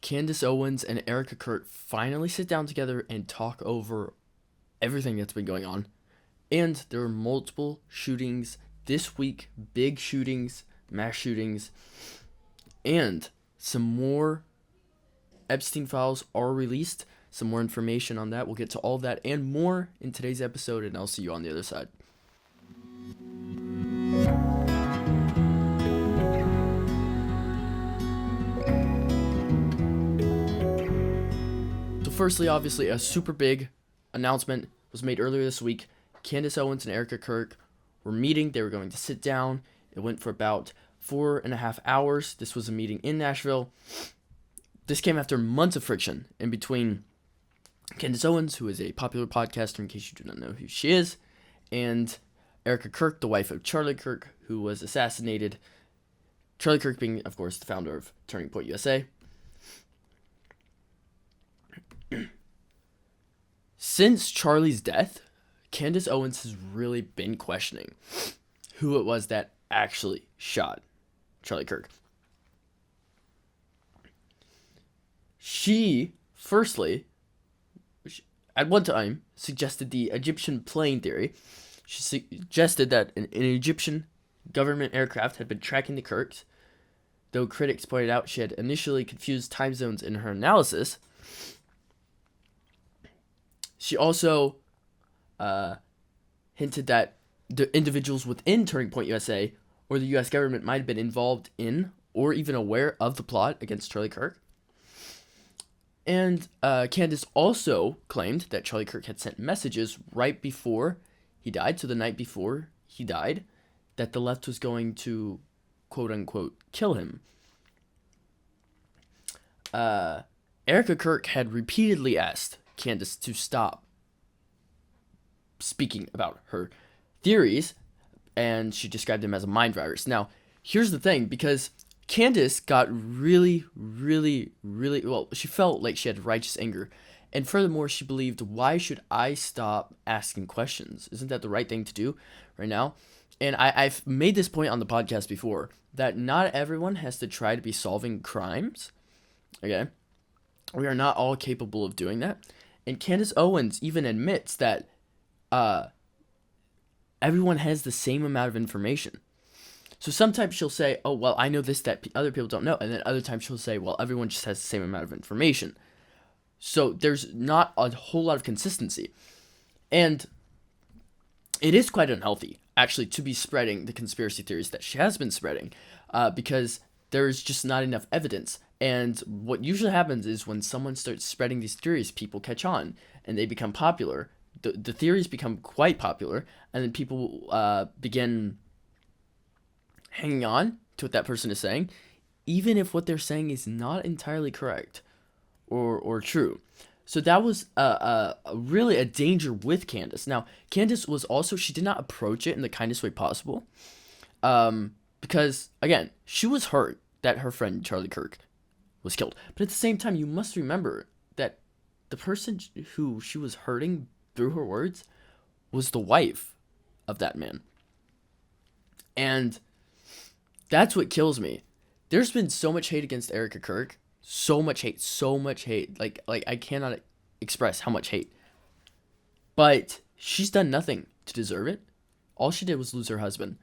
Candace Owens and Erika Kirk finally sit down together and talk over everything that's been going on. And there were multiple shootings this week, big shootings, mass shootings, and some more Epstein files are released. Some more information on that. We'll get to all of that and more in today's episode, and I'll see you on the other side. So firstly, obviously, a super big announcement was made earlier this week. Candace Owens and Erika Kirk were meeting. They were going to sit down. It went for about 4.5 hours. This was a meeting in Nashville. This came after months of friction in between Candace Owens, who is a popular podcaster in case you do not know who she is, and Erika Kirk, the wife of Charlie Kirk, who was assassinated. Charlie Kirk being, of course, the founder of Turning Point USA. Since Charlie's death, Candace Owens has really been questioning who it was that actually shot Charlie Kirk. She, firstly, at one time, suggested the Egyptian plane theory. She suggested that an Egyptian government aircraft had been tracking the Kirks, though critics pointed out she had initially confused time zones in her analysis. She also hinted that the individuals within Turning Point USA or the U.S. government might have been involved in or even aware of the plot against Charlie Kirk. And Candace also claimed that Charlie Kirk had sent messages right before he died, so the night before he died, that the left was going to, quote-unquote, kill him. Erika Kirk had repeatedly asked Candace to stop speaking about her theories, and she described them as a mind virus. Now, here's the thing, because Candace got really, well, she felt like she had righteous anger. And furthermore, she believed, why should I stop asking questions? Isn't that the right thing to do right now? And I've made this point on the podcast before, that not everyone has to try to be solving crimes. Okay? We are not all capable of doing that. And Candace Owens even admits that everyone has the same amount of information. So sometimes she'll say, oh, well, I know this that other people don't know. And then other times she'll say, well, everyone just has the same amount of information. So there's not a whole lot of consistency. And it is quite unhealthy, actually, to be spreading the conspiracy theories that she has been spreading, because there's just not enough evidence. And what usually happens is when someone starts spreading these theories, people catch on and they become popular. The theories become quite popular, and then people begin hanging on to what that person is saying, even if what they're saying is not entirely correct or true. So that was really a danger with Candace. Now, Candace was also, she did not approach it in the kindest way possible, because, again, she was hurt that her friend Charlie Kirk was killed. But at the same time, you must remember that the person who she was hurting through her words was the wife of that man. And that's what kills me. There's been so much hate against Erika Kirk. So much hate. Like I cannot express how much hate. But she's done nothing to deserve it. All she did was lose her husband.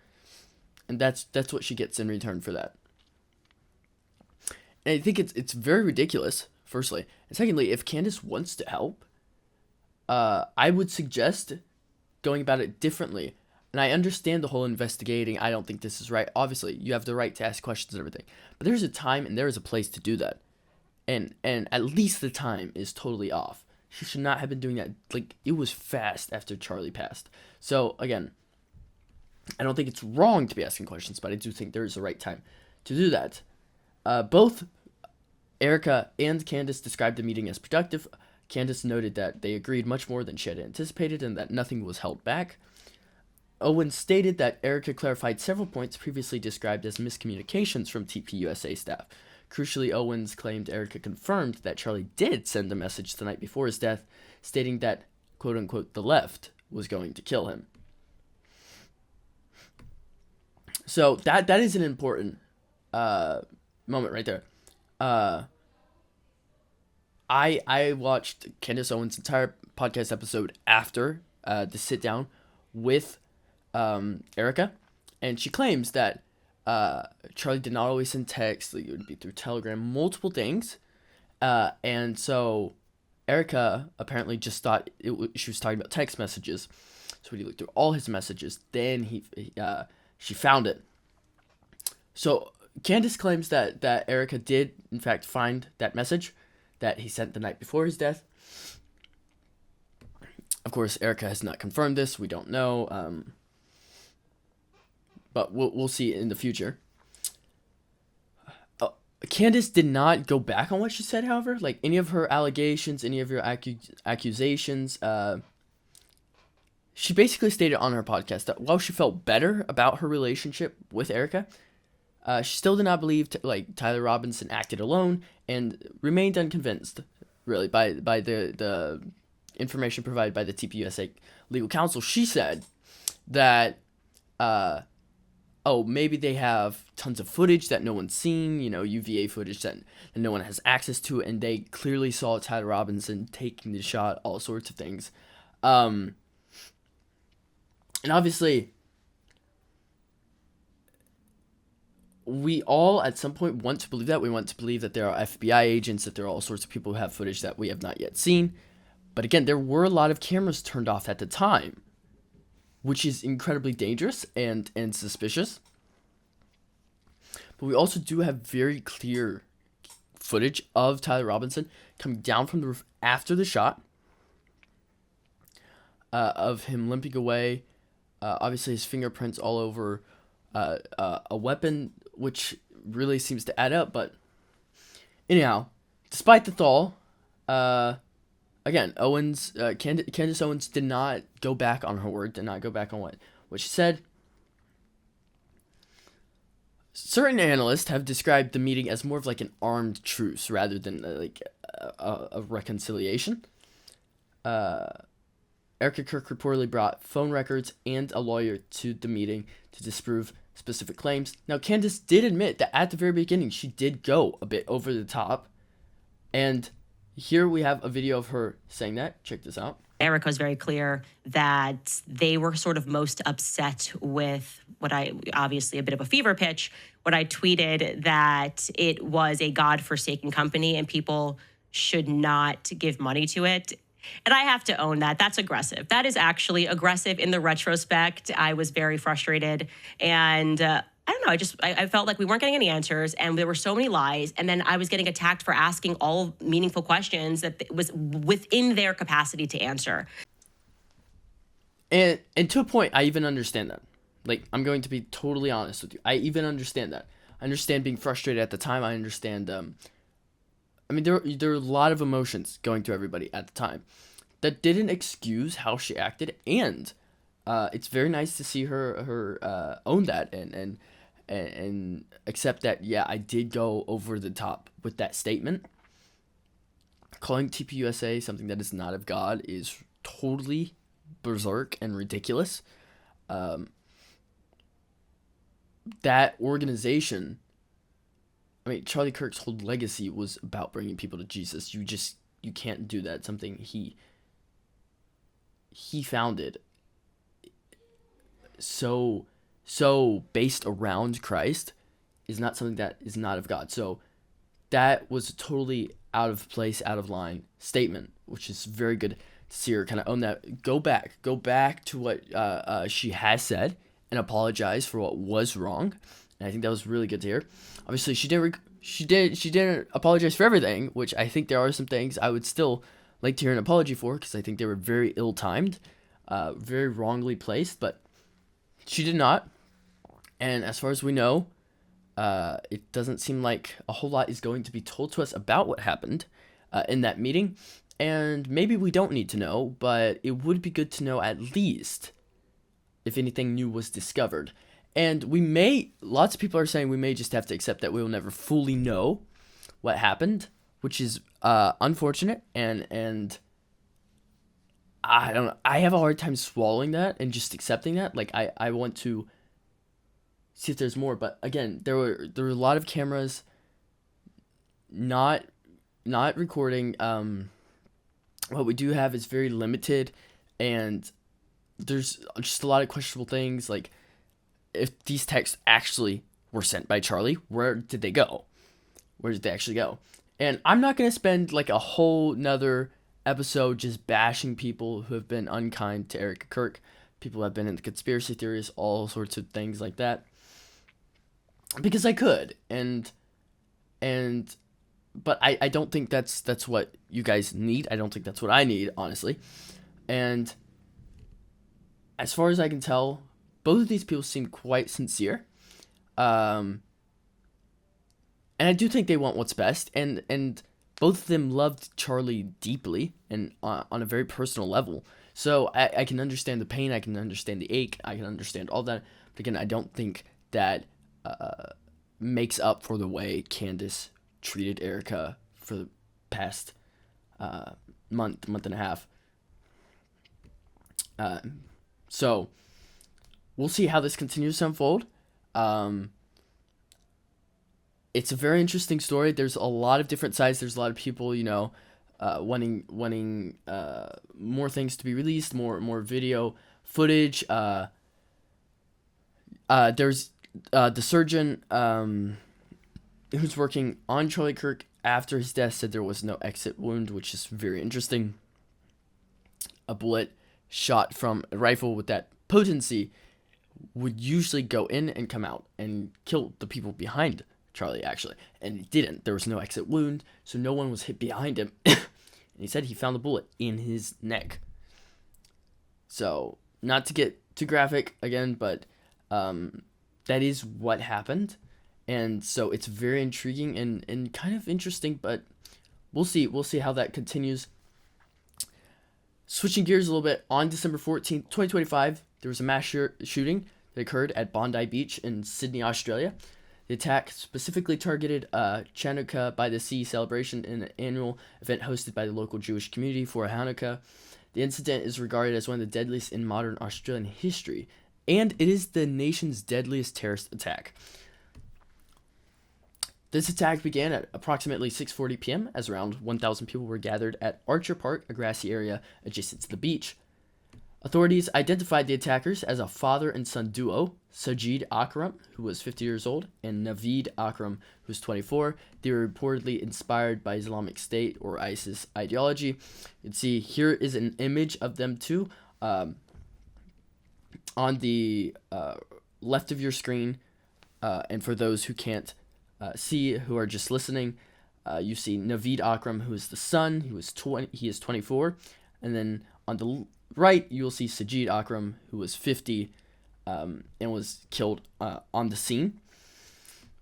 And that's what she gets in return for that. And I think it's very ridiculous, firstly. And secondly, if Candace wants to help, I would suggest going about it differently. And I understand the whole investigating. I don't think this is right. Obviously, you have the right to ask questions and everything. But there's a time and there is a place to do that. And at least the time is totally off. She should not have been doing that. Like, it was fast after Charlie passed. So, again, I don't think it's wrong to be asking questions, but I do think there is a right time to do that. Both Erika and Candace described the meeting as productive. Candace noted that they agreed much more than she had anticipated and that nothing was held back. Owens stated that Erika clarified several points previously described as miscommunications from TPUSA staff. Crucially, Owens claimed Erika confirmed that Charlie did send a message the night before his death, stating that, quote-unquote, the left was going to kill him. So that is an important moment right there. I watched Candace Owens' entire podcast episode after the sit down with Erika, and she claims that Charlie did not always send text, like it would be through Telegram, multiple things, and so Erika apparently just thought she was talking about text messages. So he looked through all his messages. Then she found it. So Candace claims that Erika did in fact find that message that he sent the night before his death. Of course, Erika has not confirmed this. We don't know, but we'll see in the future. Candace did not go back on what she said, however. Like, any of her allegations, any of her accusations, she basically stated on her podcast that while she felt better about her relationship with Erika, she still did not believe Tyler Robinson acted alone, and remained unconvinced, really, by the information provided by the TPUSA legal counsel. She said that, maybe they have tons of footage that no one's seen, UVA footage that no one has access to, and they clearly saw Tyler Robinson taking the shot, all sorts of things. And obviously, we all at some point want to believe that. We want to believe that there are FBI agents, that there are all sorts of people who have footage that we have not yet seen. But again, there were a lot of cameras turned off at the time, which is incredibly dangerous and suspicious. But we also do have very clear footage of Tyler Robinson coming down from the roof after the shot, of him limping away. Obviously, his fingerprints all over a weapon, which really seems to add up. But anyhow, despite the thaw, again, Candace Owens did not go back on her word, did not go back on what she said. Certain analysts have described the meeting as more of like an armed truce rather than a reconciliation. Erika Kirk reportedly brought phone records and a lawyer to the meeting to disprove specific claims. Now, Candace did admit that at the very beginning she did go a bit over the top, and here we have a video of her saying that. Check this out. Erika was very clear that they were sort of most upset with obviously a bit of a fever pitch, when I tweeted that it was a God-forsaken company and people should not give money to it. And I have to own that. That's aggressive. That is actually aggressive in the retrospect. I was very frustrated. And I don't know, I felt like we weren't getting any answers, and there were so many lies. And then I was getting attacked for asking all meaningful questions that was within their capacity to answer. And to a point, I even understand that. Like, I'm going to be totally honest with you. I even understand that. I understand being frustrated at the time. I understand, there are a lot of emotions going through everybody at the time. That didn't excuse how she acted, and it's very nice to see her own that and accept that, yeah, I did go over the top with that statement. Calling TPUSA something that is not of God is totally berserk and ridiculous. That organization, Charlie Kirk's whole legacy was about bringing people to Jesus. You can't do that. Something he founded so based around Christ is not something that is not of God. So that was a totally out of place, out of line statement, which is very good to see her kind of own that. Go back to what she has said and apologize for what was wrong. And I think that was really good to hear. Obviously, she didn't apologize for everything, which I think there are some things I would still like to hear an apology for, because I think they were very ill-timed, very wrongly placed, but she did not. And as far as we know, it doesn't seem like a whole lot is going to be told to us about what happened in that meeting. And maybe we don't need to know, but it would be good to know at least if anything new was discovered. And lots of people are saying we may just have to accept that we will never fully know what happened, which is unfortunate, and I don't know, I have a hard time swallowing that and just accepting that. Like, I want to see if there's more, but again, there were a lot of cameras not not recording. What we do have is very limited, and there's just a lot of questionable things, like if these texts actually were sent by Charlie, where did they go? Where did they actually go? And I'm not going to spend like a whole nother episode just bashing people who have been unkind to Erika Kirk, people who have been into conspiracy theories, all sorts of things like that, because I could, but I don't think that's what you guys need. I don't think that's what I need, honestly. And as far as I can tell, both of these people seem quite sincere. And I do think they want what's best. And both of them loved Charlie deeply and on a very personal level. So I can understand the pain. I can understand the ache. I can understand all that. But again, I don't think that makes up for the way Candace treated Erika for the past month and a half. So we'll see how this continues to unfold. It's a very interesting story. There's a lot of different sides. There's a lot of people, wanting more things to be released, more video footage. There's the surgeon who's working on Charlie Kirk after his death said there was no exit wound, which is very interesting. A bullet shot from a rifle with that potency would usually go in and come out and kill the people behind Charlie, actually. And it didn't. There was no exit wound, so no one was hit behind him. And he said he found the bullet in his neck. So, not to get too graphic again, but that is what happened. And so it's very intriguing and kind of interesting, but we'll see. We'll see how that continues. Switching gears a little bit, on December 14th, 2025, there was a mass shooting that occurred at Bondi Beach in Sydney, Australia. The attack specifically targeted Chanukah by the Sea celebration, in an annual event hosted by the local Jewish community for Hanukkah. The incident is regarded as one of the deadliest in modern Australian history, and it is the nation's deadliest terrorist attack. This attack began at approximately 6:40 p.m. as around 1,000 people were gathered at Archer Park, a grassy area adjacent to the beach. Authorities identified the attackers as a father and son duo, Sajid Akram, who was 50 years old, and Naveed Akram, who was 24. They were reportedly inspired by Islamic State or ISIS ideology. You can see here is an image of them too. On the left of your screen, and for those who can't see, who are just listening, you see Naveed Akram, who is the son. He is 24, and then on the right you'll see Sajid Akram, who was 50, and was killed on the scene.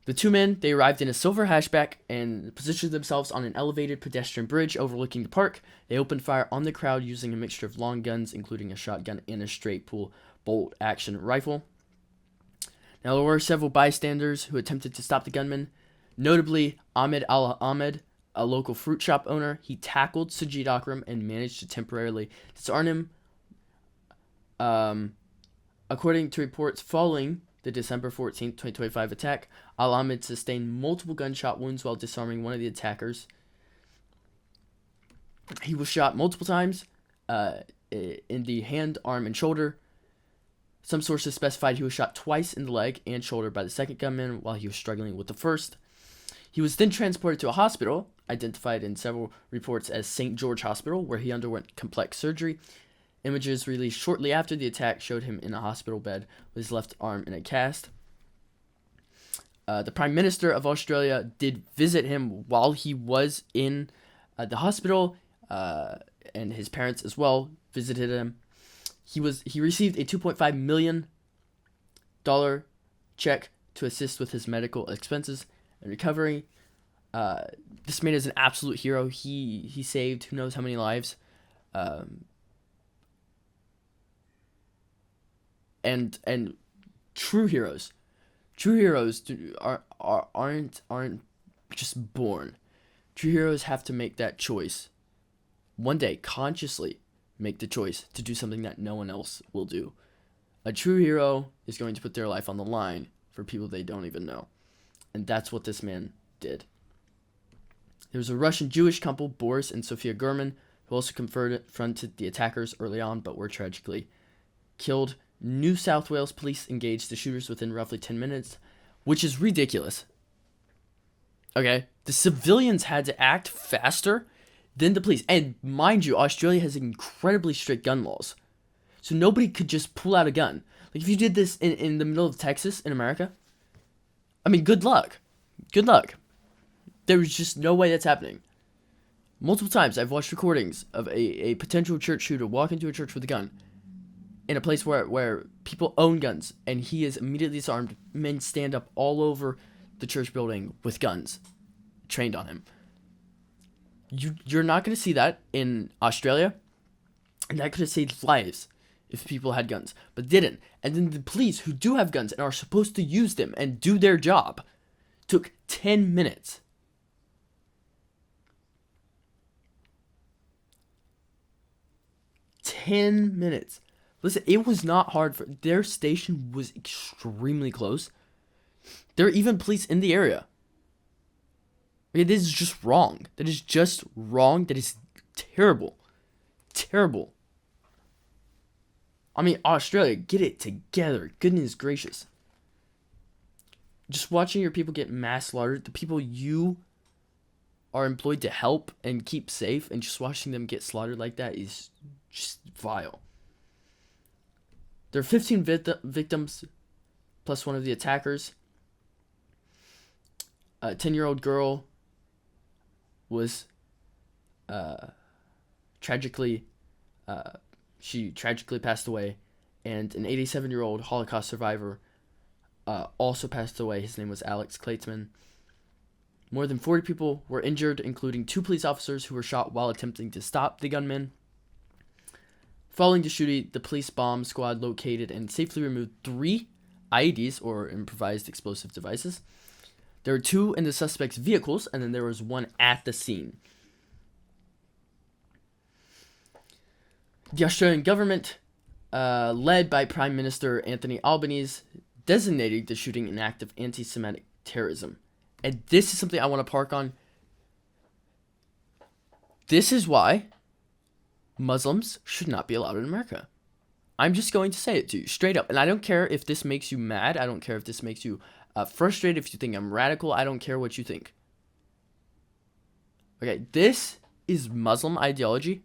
The two men, they arrived in a silver hatchback and positioned themselves on an elevated pedestrian bridge overlooking the park. They opened fire on the crowd using a mixture of long guns, including a shotgun and a straight pull bolt action rifle. Now, there were several bystanders who attempted to stop the gunman, notably Ahmed Al-Ahmed, a local fruit shop owner. He tackled Sajid Akram and managed to temporarily disarm him. According to reports following the December 14th, 2025 attack, Al-Ahmed sustained multiple gunshot wounds while disarming one of the attackers. He was shot multiple times in the hand, arm, and shoulder. Some sources specified he was shot twice in the leg and shoulder by the second gunman while he was struggling with the first. He was then transported to a hospital, identified in several reports as St. George Hospital, where he underwent complex surgery. Images released shortly after the attack showed him in a hospital bed with his left arm in a cast. The Prime Minister of Australia did visit him while he was in the hospital, and his parents as well visited him. He received a $2.5 million check to assist with his medical expenses and recovery. This man is an absolute hero. He saved who knows how many lives. And true heroes aren't just born. True heroes have to make that choice one day, consciously make the choice to do something that no one else will do. A true hero is going to put their life on the line for people they don't even know. And that's what this man did. There was a Russian-Jewish couple, Boris and Sophia Gurman, who also confronted the attackers early on, but were tragically killed. New South Wales police engaged the shooters within roughly 10 minutes, which is ridiculous. Okay? The civilians had to act faster than the police. And mind you, Australia has incredibly strict gun laws. So nobody could just pull out a gun. Like, if you did this in the middle of Texas, in America, I mean, good luck. Good luck. There was just no way that's happening. Multiple times, I've watched recordings of a potential church shooter walk into a church with a gun in a place where people own guns, and he is immediately disarmed. Men stand up all over the church building with guns trained on him. You're not going to see that in Australia, and that could have saved lives if people had guns, but didn't. And then the police, who do have guns and are supposed to use them and do their job, took 10 minutes. Listen, it was not hard for their station was extremely close. There are even police in the area. Okay, this is just wrong. That is just wrong. That is terrible. Terrible. I mean, Australia, get it together. Goodness gracious. Just watching your people get mass slaughtered, the people you are employed to help and keep safe, and just watching them get slaughtered like that is just vile. There are 15 victims, plus one of the attackers. A 10-year-old girl was tragically passed away, and an 87-year-old Holocaust survivor also passed away. His name was Alex Kleitzman. More than 40 people were injured, including 2 police officers who were shot while attempting to stop the gunmen. Following the shooting, the police bomb squad located and safely removed 3 IEDs, or improvised explosive devices. There were 2 in the suspects' vehicles, and then there was 1 at the scene. The Australian government, led by Prime Minister Anthony Albanese, designated the shooting an act of anti-Semitic terrorism. And this is something I want to park on. This is why Muslims should not be allowed in America. I'm just going to say it to you straight up. And I don't care if this makes you mad. I don't care if this makes you frustrated, if you think I'm radical. I don't care what you think. Okay, this is Muslim ideology.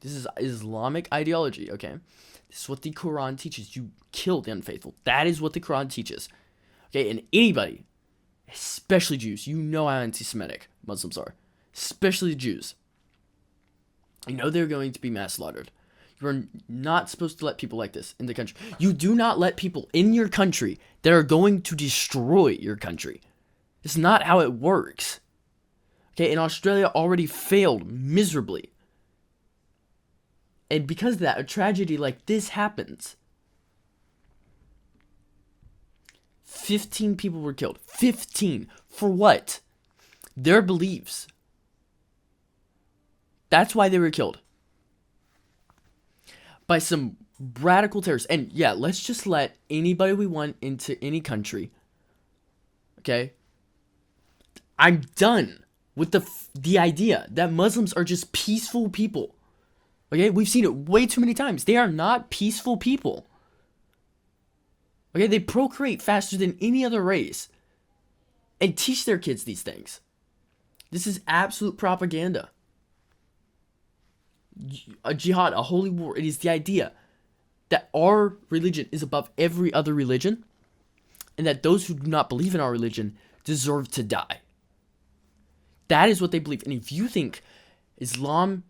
This is Islamic ideology, okay? This is what the Quran teaches. You kill the unfaithful. That is what the Quran teaches. Okay, and anybody, especially Jews, you know how anti-Semitic Muslims are. Especially the Jews. You know they're going to be mass slaughtered. You are not supposed to let people like this in the country. You do not let people in your country that are going to destroy your country. It's not how it works. Okay, and Australia already failed miserably. And because of that, a tragedy like this happens. 15 people were killed. 15. For what? Their beliefs. That's why they were killed. By some radical terrorists. And yeah, let's just let anybody we want into any country. Okay? I'm done with the idea that Muslims are just peaceful people. Okay? We've seen it way too many times. They are not peaceful people. Okay? They procreate faster than any other race. And teach their kids these things. This is absolute propaganda. A jihad, a holy war. It is the idea that our religion is above every other religion, and that those who do not believe in our religion deserve to die. That is what they believe. And if you think Islam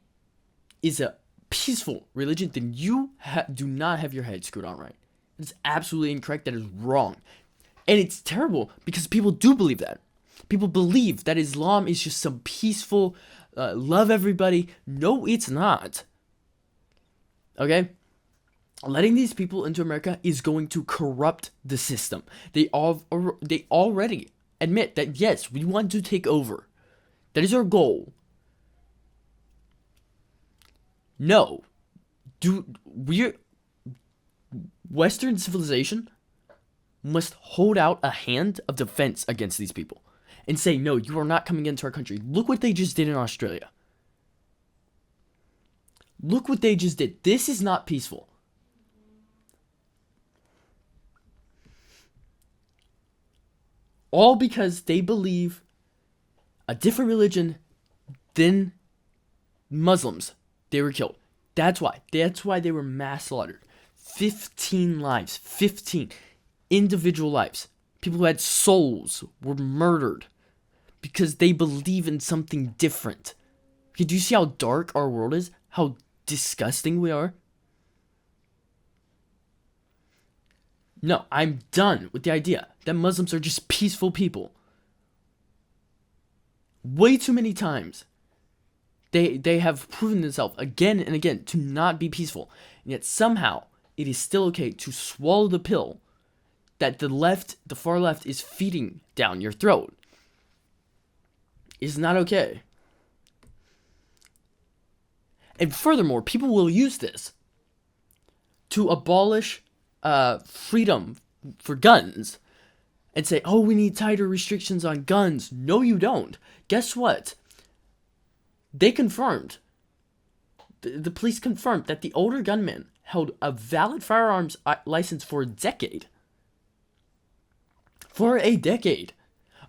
is a peaceful religion, then you do not have your head screwed on right. It's absolutely incorrect. That is wrong. And it's terrible because people do believe that. People believe that Islam is just some peaceful, love everybody. No, it's not. Okay? Letting these people into America is going to corrupt the system. They already admit that, yes, we want to take over. That is our goal. No. Western civilization must hold out a hand of defense against these people. and say, no, you are not coming into our country. Look what they just did in Australia. Look what they just did. This is not peaceful. All because they believe a different religion than Muslims. They were killed. That's why. That's why they were mass slaughtered. 15 lives. 15 individual lives. People who had souls were murdered because they believe in something different. Okay, do you see how dark our world is? How disgusting we are? No, I'm done with the idea that Muslims are just peaceful people. Way too many times they have proven themselves again and again to not be peaceful. And yet somehow it is still okay to swallow the pill that the far left is feeding down your throat. It's not okay. And furthermore, people will use this to abolish freedom for guns and say, oh, we need tighter restrictions on guns. No, you don't. Guess what? They confirmed, the police confirmed that the older gunman held a valid firearms license for a decade. For a decade.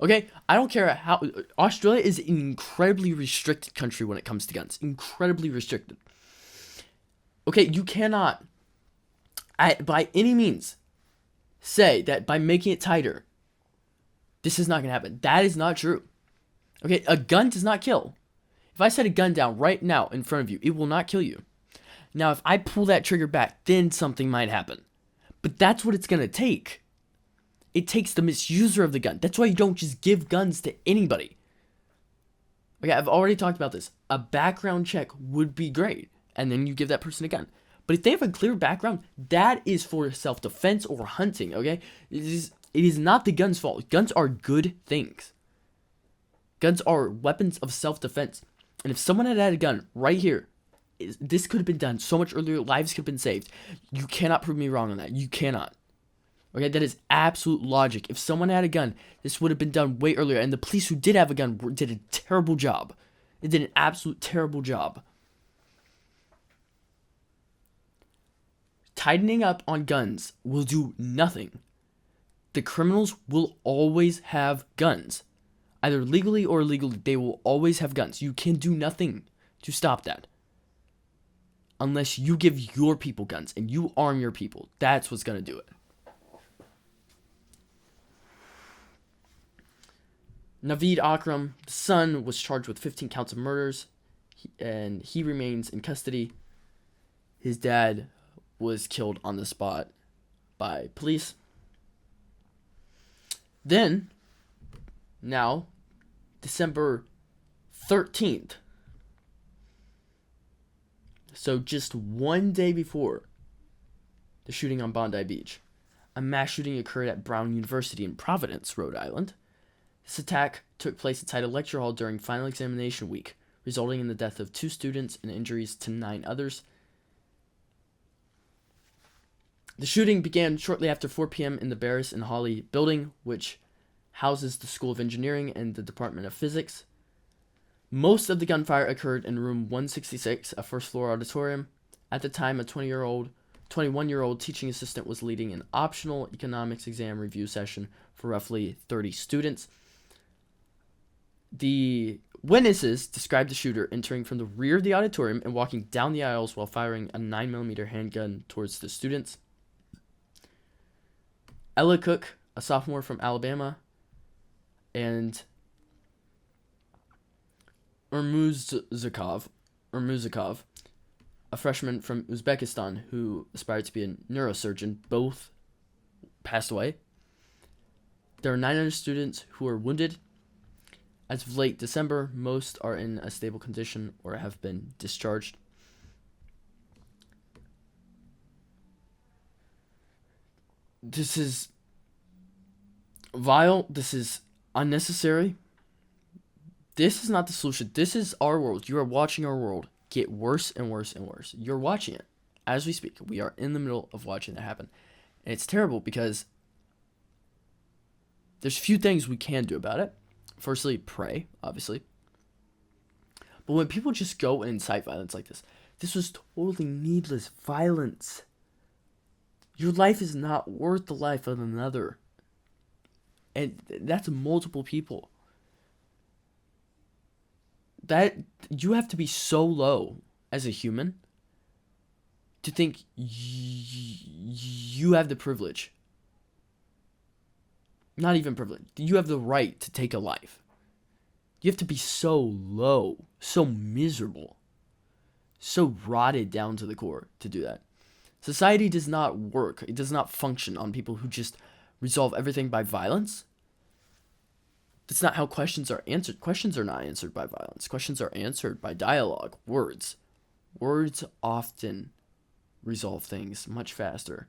Okay, I don't care how. Australia is an incredibly restricted country when it comes to guns. Incredibly restricted. Okay, you cannot, by any means, say that by making it tighter, this is not going to happen. That is not true. Okay, a gun does not kill. If I set a gun down right now in front of you, it will not kill you. Now, if I pull that trigger back, then something might happen. But that's what it's going to take. It takes the misuser of the gun. That's why you don't just give guns to anybody. Okay, I've already talked about this. A background check would be great. And then you give that person a gun. But if they have a clear background, that is for self-defense or hunting, okay? It is not the gun's fault. Guns are good things. Guns are weapons of self-defense. And if someone had a gun right here, this could have been done so much earlier. Lives could have been saved. You cannot prove me wrong on that. You cannot. Okay, that is absolute logic. If someone had a gun, this would have been done way earlier. And the police who did have a gun did a terrible job. They did an absolute terrible job. Tightening up on guns will do nothing. The criminals will always have guns. Either legally or illegally, they will always have guns. You can do nothing to stop that. Unless you give your people guns and you arm your people. That's what's going to do it. Naveed Akram, the son, was charged with 15 counts of murders, and he remains in custody. His dad was killed on the spot by police. Then, now, December 13th, so just one day before the shooting on Bondi Beach, a mass shooting occurred at Brown University in Providence, Rhode Island. This attack took place inside a lecture hall during final examination week, resulting in the death of 2 students and injuries to 9 others. The shooting began shortly after 4 p.m. in the Barris and Hawley building, which houses the School of Engineering and the Department of Physics. Most of the gunfire occurred in room 166, a first-floor auditorium. At the time, a 21-year-old teaching assistant was leading an optional economics exam review session for roughly 30 students. The witnesses described the shooter entering from the rear of the auditorium and walking down the aisles while firing a 9mm handgun towards the students. Ella Cook, a sophomore from Alabama, and Urmuzakov, a freshman from Uzbekistan who aspired to be a neurosurgeon, both passed away. There are 900 students who are wounded. As of late December, most are in a stable condition or have been discharged. This is vile. This is unnecessary. This is not the solution. This is our world. You are watching our world get worse and worse and worse. You're watching it as we speak. We are in the middle of watching that happen. And it's terrible because there's few things we can do about it. Firstly, pray, obviously. But when people just go and incite violence like this was totally needless violence. Your life is not worth the life of another. And that's multiple people. That you have to be so low as a human to think you have the privilege. Not even privilege. You have the right to take a life. You have to be so low, so miserable, so rotted down to the core to do that. Society does not work. It does not function on people who just resolve everything by violence. That's not how questions are answered. Questions are not answered by violence. Questions are answered by dialogue, words. Words often resolve things much faster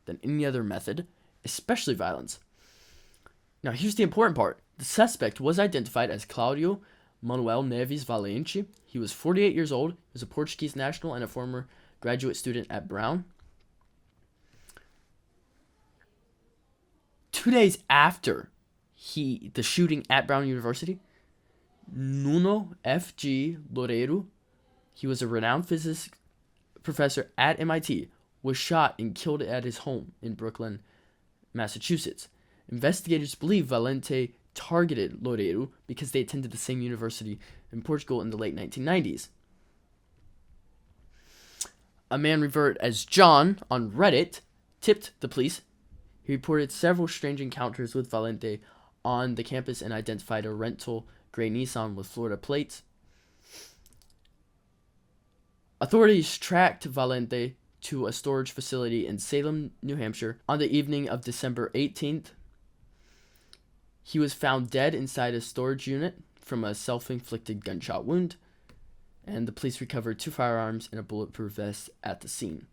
than any other method, especially violence. Now, here's the important part. The suspect was identified as Claudio Manuel Neves Valente. He was 48 years old. He was a Portuguese national and a former graduate student at Brown. 2 days after the shooting at Brown University, Nuno F.G. Loureiro, he was a renowned physics professor at MIT, was shot and killed at his home in Brooklyn, Massachusetts. Investigators believe Valente targeted Loureiro because they attended the same university in Portugal in the late 1990s. A man referred as John on Reddit tipped the police. He reported several strange encounters with Valente on the campus and identified a rental gray Nissan with Florida plates. Authorities tracked Valente to a storage facility in Salem, New Hampshire on the evening of December 18th. He was found dead inside a storage unit from a self-inflicted gunshot wound, and the police recovered 2 firearms and a bulletproof vest at the scene.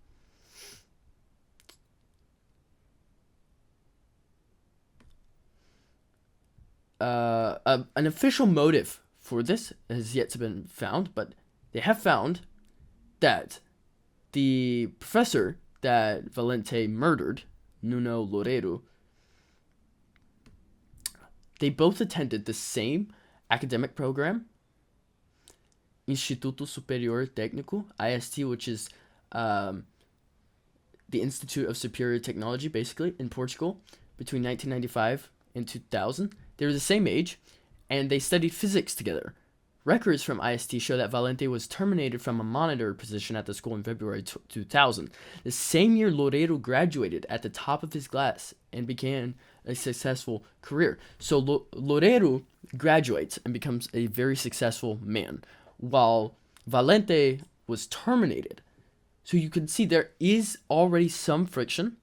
An official motive for this has yet to be found, but they have found that the professor that Valente murdered, Nuno Loureiro, they both attended the same academic program, Instituto Superior Técnico, IST, which is the Institute of Superior Technology, basically, in Portugal, between 1995 and 2000. They were the same age, and they studied physics together. Records from IST show that Valente was terminated from a monitor position at the school in February 2000. The same year, Loureiro graduated at the top of his class and began a successful career. So Loureiro graduates and becomes a very successful man, while Valente was terminated. So you can see there is already some friction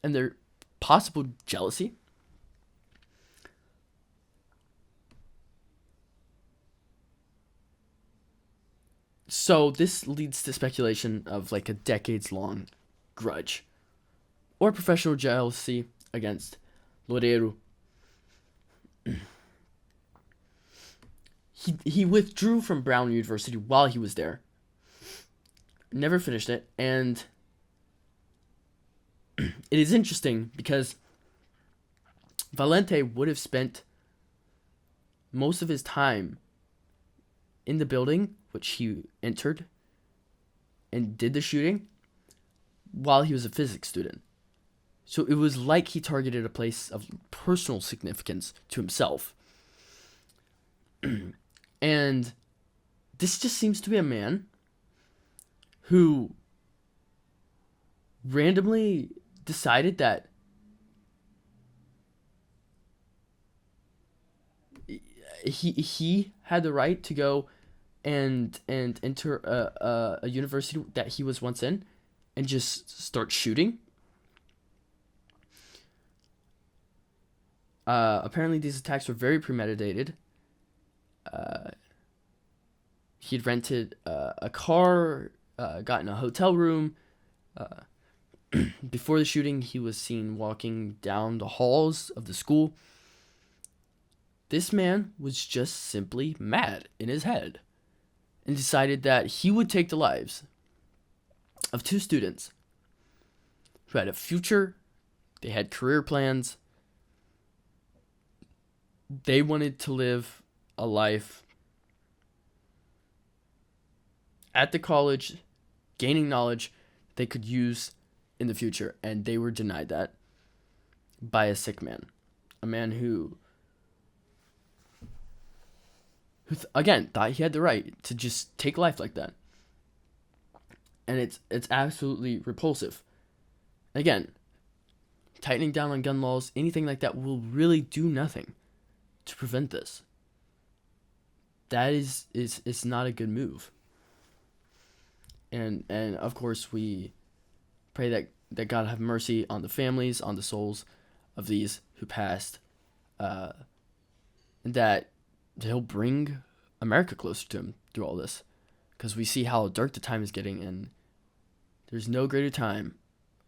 and there possible jealousy. So this leads to speculation of like a decades-long grudge or professional jealousy against Loureiro. He withdrew from Brown University while he was there. Never finished it, and it is interesting because Valente would have spent most of his time in the building which he entered and did the shooting while he was a physics student. So it was like he targeted a place of personal significance to himself. And this just seems to be a man who randomly decided that he had the right to go and enter a university that he was once in and just start shooting. Apparently these attacks were very premeditated. He'd rented a car, got in a hotel room. Before the shooting, he was seen walking down the halls of the school. This man was just simply mad in his head and decided that he would take the lives of 2 students who had a future, they had career plans, they wanted to live a life at the college, gaining knowledge they could use in the future, and they were denied that by a sick man, a man who again thought he had the right to just take life like that. And it's absolutely repulsive. Again, tightening down on gun laws, anything like that will really do nothing to prevent this. That is not a good move. And of course we pray that God have mercy on the families, on the souls of these who passed, and that he'll bring America closer to him through all this, because we see how dark the time is getting, and there's no greater time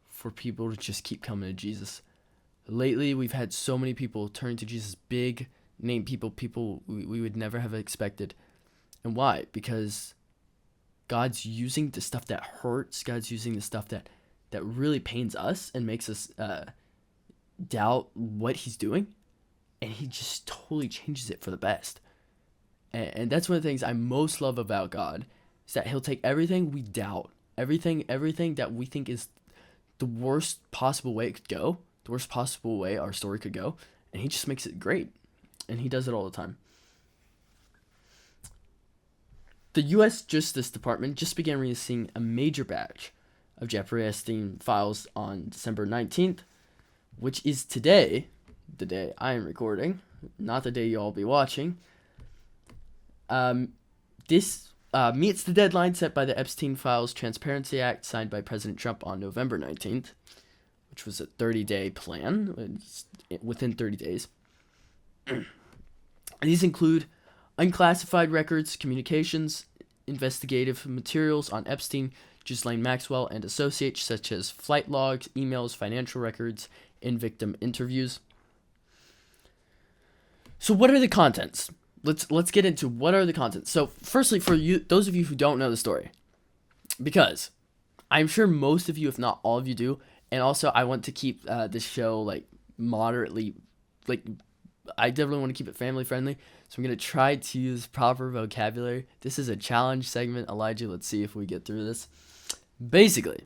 for people to just keep coming to Jesus. Lately, we've had so many people turning to Jesus, big name people we would never have expected. And why? Because God's using the stuff that hurts. God's using the stuff that really pains us and makes us doubt what he's doing. And he just totally changes it for the best. And that's one of the things I most love about God, is that he'll take everything we doubt, everything that we think is the worst possible way it could go, the worst possible way our story could go, and he just makes it great. And he does it all the time. The U.S. Justice Department just began releasing a major batch of Jeffrey Epstein files on December 19th, which is today, the day I am recording, not the day you all be watching. This meets the deadline set by the Epstein Files Transparency Act signed by President Trump on November 19th, which was a 30-day plan, within 30 days. These include unclassified records, communications, investigative materials on Epstein, Ghislaine Maxwell, and associates, such as flight logs, emails, financial records, and victim interviews. So what are the contents? Let's get into what are the contents. So firstly, for you, those of you who don't know the story, because I'm sure most of you, if not all of you, do, and also I want to keep this show moderately, I definitely want to keep it family friendly, so I'm gonna try to use proper vocabulary. This is a challenge segment, Elijah. Let's see if we get through this. Basically,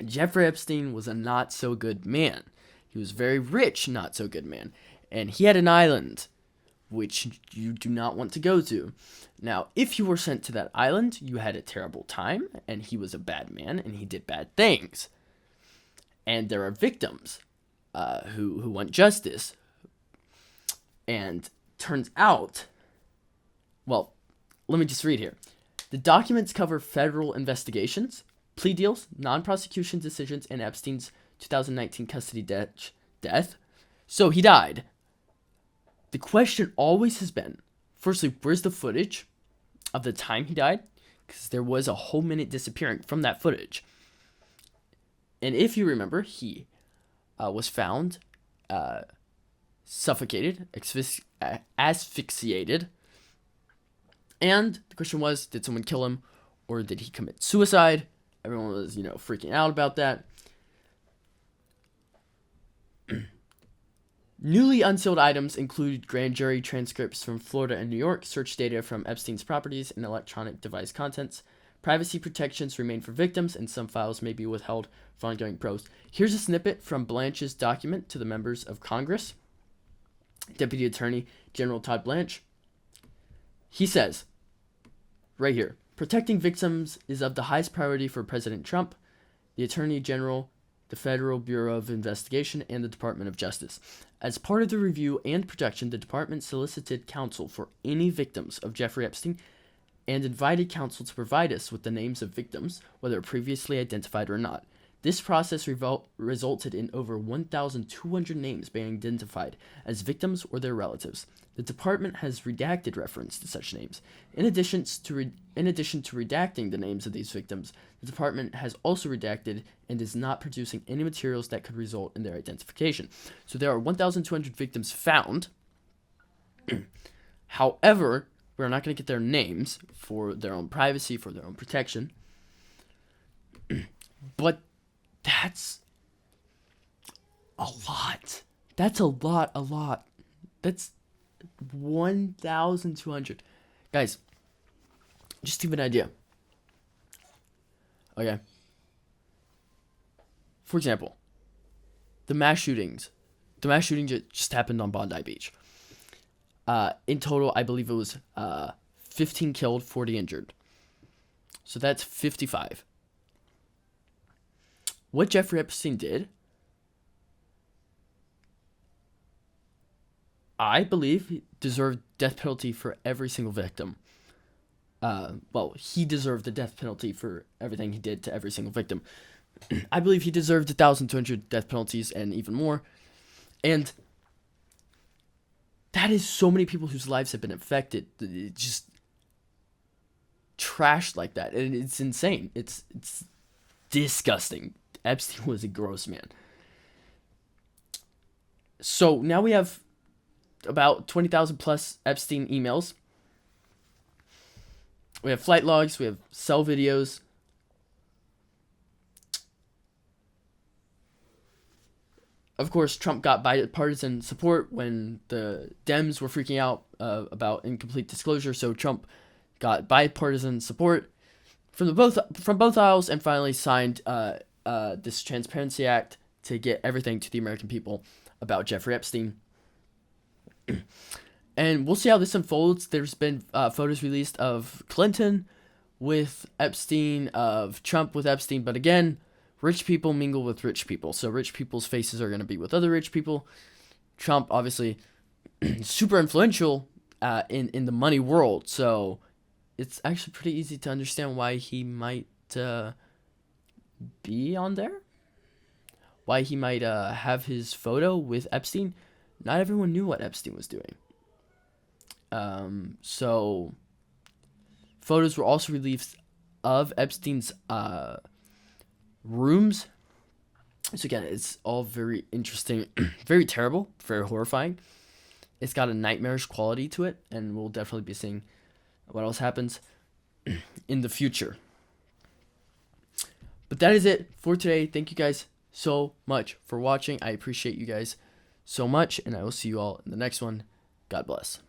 Jeffrey Epstein was a not so good man. He was very rich, not so good man, and he had an island which you do not want to go to. Now, if you were sent to that island, you had a terrible time, and he was a bad man, and he did bad things. And there are victims who want justice. And turns out, well, let me just read here. The documents cover federal investigations, plea deals, non-prosecution decisions, and Epstein's 2019 custody death. So he died. The question always has been, firstly, where's the footage of the time he died? Because there was a whole minute disappearing from that footage. And if you remember, he was found suffocated, asphyxiated. And the question was, did someone kill him or did he commit suicide? Everyone was, freaking out about that. Newly unsealed items include grand jury transcripts from Florida and New York, search data from Epstein's properties, and electronic device contents. Privacy protections remain for victims, and some files may be withheld for ongoing probes. Here's a snippet from Blanche's document to the members of Congress. Deputy Attorney General Todd Blanche. He says, right here, protecting victims is of the highest priority for President Trump, the Attorney General, the Federal Bureau of Investigation, and the Department of Justice. As part of the review and protection, the department solicited counsel for any victims of Jeffrey Epstein and invited counsel to provide us with the names of victims, whether previously identified or not. This process resulted in over 1,200 names being identified as victims or their relatives. The department has redacted reference to such names. In addition to redacting the names of these victims, the department has also redacted and is not producing any materials that could result in their identification. So there are 1,200 victims found. However, we're not going to get their names for their own privacy, for their own protection. But that's a lot. That's a lot. That's 1,200. Guys, just to give an idea. Okay. For example, the mass shooting just happened on Bondi Beach. In total, I believe it was 15 killed, 40 injured. So that's 55. What Jeffrey Epstein did, I believe he deserved death penalty for every single victim. Well, he deserved the death penalty for everything he did to every single victim. I believe he deserved 1,200 death penalties and even more. And that is so many people whose lives have been affected. It just trashed like that. And it's insane. It's disgusting. Epstein was a gross man. So now we have about 20,000 plus Epstein emails. We have flight logs. We have cell videos. Of course, Trump got bipartisan support when the Dems were freaking out about incomplete disclosure. So Trump got bipartisan support from both aisles, and finally signed this Transparency Act to get everything to the American people about Jeffrey Epstein. And we'll see how this unfolds. There's been photos released of Clinton with Epstein, of Trump with Epstein, but again, rich people mingle with rich people. So rich people's faces are going to be with other rich people. Trump, obviously, super influential in the money world. So it's actually pretty easy to understand why he might be on there. Why he might have his photo with Epstein. Not everyone knew what Epstein was doing. So photos were also released of Epstein's rooms. So again, it's all very interesting, very terrible, very horrifying. It's got a nightmarish quality to it, and we'll definitely be seeing what else happens in the future. But that is it for today. Thank you guys so much for watching. I appreciate you guys so much, and I will see you all in the next one. God bless.